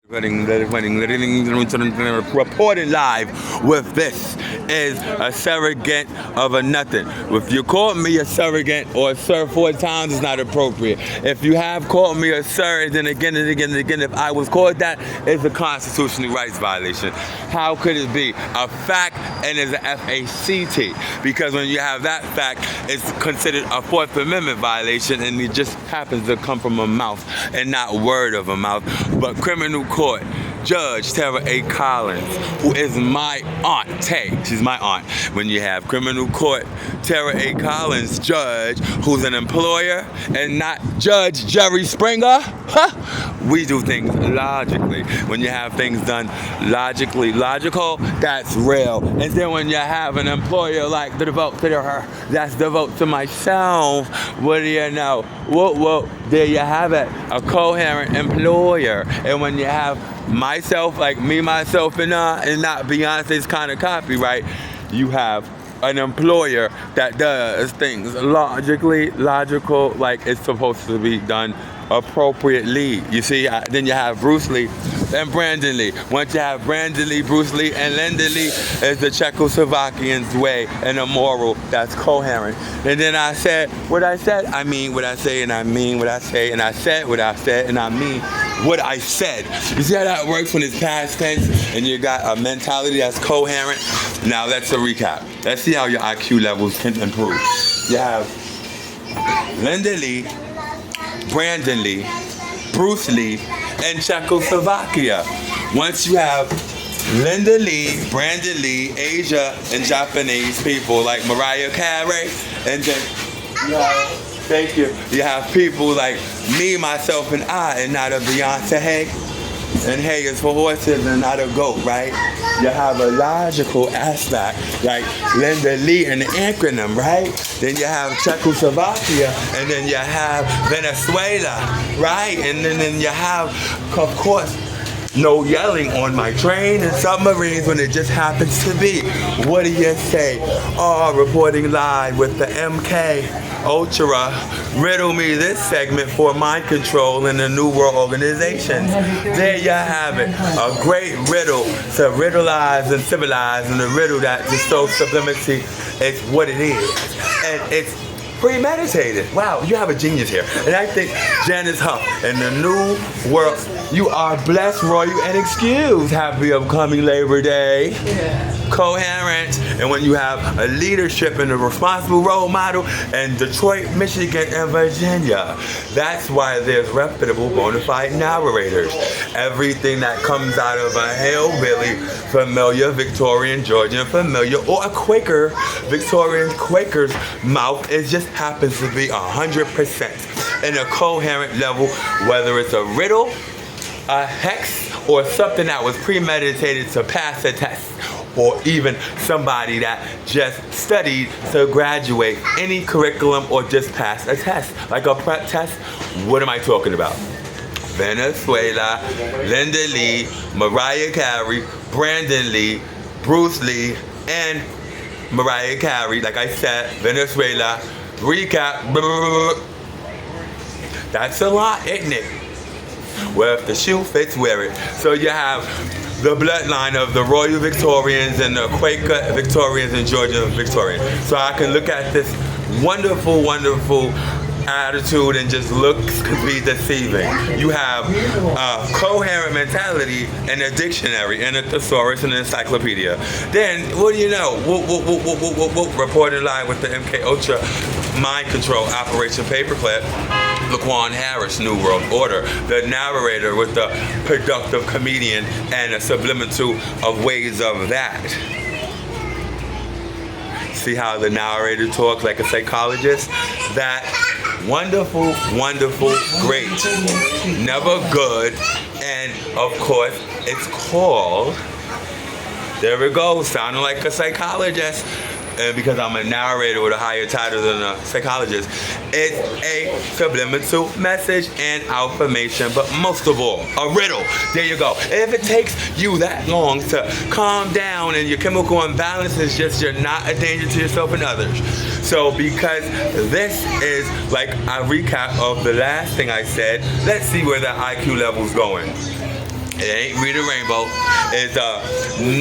Reporting live with this is a surrogate of a nothing. If you call me a surrogate or a sir 4 times, it's not appropriate. If you have called me a sir, then again and again and again, if I was called that, it's a constitutional rights violation. How could it be a fact and it's a FACT? Because when you have that fact, it's considered a Fourth Amendment violation, and it just happens to come from a mouth and not word of a mouth, but criminal court. Judge Tara A. Collins, who is my aunt, she's my aunt. When you have criminal court, Tara A. Collins, judge, who's an employer, and not Judge Jerry Springer, we do things logically. When you have things done logical, that's real. And then when you have an employer like the devote to her, that's devote to myself, what do you know? Whoa, there you have it, a coherent employer. And when you have myself, like me, myself, and not Beyonce's kind of copyright, you have an employer that does things logical, like it's supposed to be done appropriately. You see, then you have Bruce Lee and Brandon Lee. Once you have Brandon Lee, Bruce Lee, and Linda Lee, is the Czechoslovakian's way and a moral that's coherent. And then I said what I said, I mean what I say, and I mean what I say, and I said what I said, and I mean what I said. You see how that works when it's past tense and you got a mentality that's coherent? Now let's recap. Let's see how your IQ levels can improve. You have Linda Lee, Brandon Lee, Bruce Lee, and Czechoslovakia. Once you have Linda Lee, Brandon Lee, Asia, and Japanese people like Mariah Carey, and then thank you. You have people like me, myself, and I, and not a Beyonce Hay. And hay is for horses and not a goat, right? You have a logical aspect, like Linda Lee and the acronym, right? Then you have Czechoslovakia, and then you have Venezuela, right? And then you have, of course, no yelling on my train and submarines when it just happens to be. What do you say? Reporting live with the MK Ultra. Riddle me this segment for mind control in the New World Organizations. There you have it. A great riddle to riddleize and civilize, and the riddle that just so sublimity is what it is. And it's premeditated. Wow, you have a genius here. And I think Janice Huff in the New World, you are blessed, royal, and excused. Happy upcoming Labor Day. Yeah. Coherent. And when you have a leadership and a responsible role model in Detroit, Michigan, and Virginia, that's why there's reputable bona fide narrators. Everything that comes out of a hillbilly, familiar Victorian, Georgian, familiar, or a Quaker, Victorian Quaker's mouth, it just happens to be 100% in a coherent level, whether it's a riddle, a hex, or something that was premeditated to pass a test, or even somebody that just studied to graduate any curriculum or just pass a test, like a prep test. What am I talking about? Venezuela, Linda Lee, Mariah Carey, Brandon Lee, Bruce Lee, and Mariah Carey. Like I said, Venezuela, recap. That's a lot, isn't it? Well, if the shoe fits, wear it. So you have the bloodline of the Royal Victorians and the Quaker Victorians and Georgian Victorians. So I can look at this wonderful, wonderful attitude and just looks could be deceiving. You have a coherent mentality in a dictionary, in a thesaurus, and an encyclopedia. Then, what do you know? Reported live with the MK Ultra Mind Control Operation Paperclip. LAQUAN Harris, New World Order, the narrator with the productive comedian and a subliminal of ways of that. See how the narrator talks like a psychologist? That wonderful, wonderful, great, never good, and of course, it's called, there we go, sounding like a psychologist. And because I'm a narrator with a higher title than a psychologist, it's a subliminal message and affirmation, but most of all, a riddle. There you go. If it takes you that long to calm down and your chemical imbalance is just, you're not a danger to yourself and others. So because this is like a recap of the last thing I said, let's see where the IQ level's going. It ain't Read a Rainbow. It's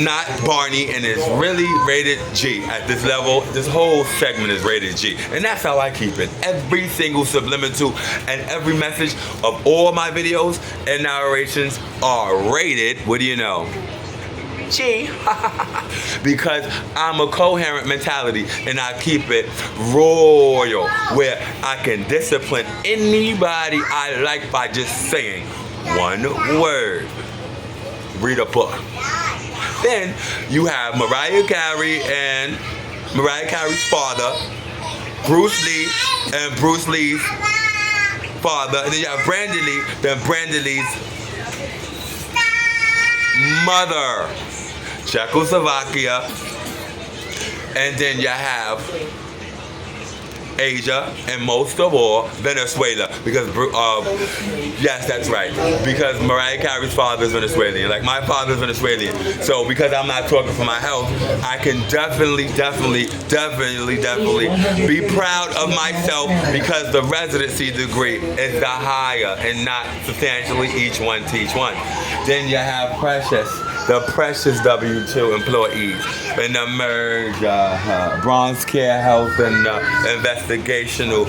not Barney, and it's really rated G. At this level, this whole segment is rated G. And that's how I keep it. Every single subliminal and every message of all my videos and narrations are rated, what do you know? G. Because I'm a coherent mentality and I keep it royal, where I can discipline anybody I like by just saying one word. Read a book. Then you have Mariah Carey and Mariah Carey's father, Bruce Lee, and Bruce Lee's father. And then you have Brandon Lee, then Brandon Lee's mother, Czechoslovakia. And then you have Asia, and most of all, Venezuela. Because, yes, that's right. Because Mariah Carey's father is Venezuelan. Like, my father is Venezuelan. So, because I'm not talking for my health, I can definitely be proud of myself, because the residency degree is the higher and not substantially each one teach one. Then you have the precious W-2 employees, and the merger, Bronx Care Health, and investigational,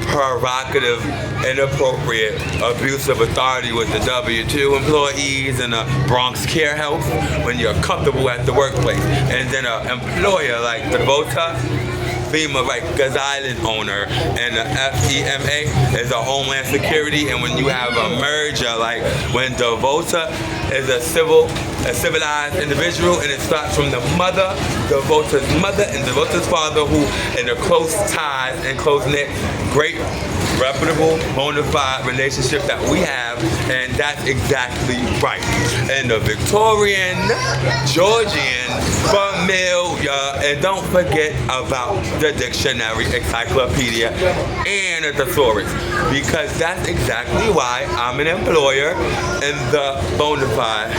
provocative, inappropriate, abuse of authority with the W-2 employees and the Bronx Care Health when you're comfortable at the workplace. And then an employer like DEVOTA, FEMA, like Guz Island owner, and the FEMA is a Homeland Security. And when you have a merger, like when DEVOTA is a civilized individual, and it starts from the mother, DEVOTA's mother, and DEVOTA's father, who in a close ties and close-knit, great, reputable, bona fide relationship that we have, and that's exactly right. And the Victorian, Georgian, familiar, and don't forget about the dictionary, encyclopedia, and a thesaurus, because that's exactly why I'm an employer in the bona fide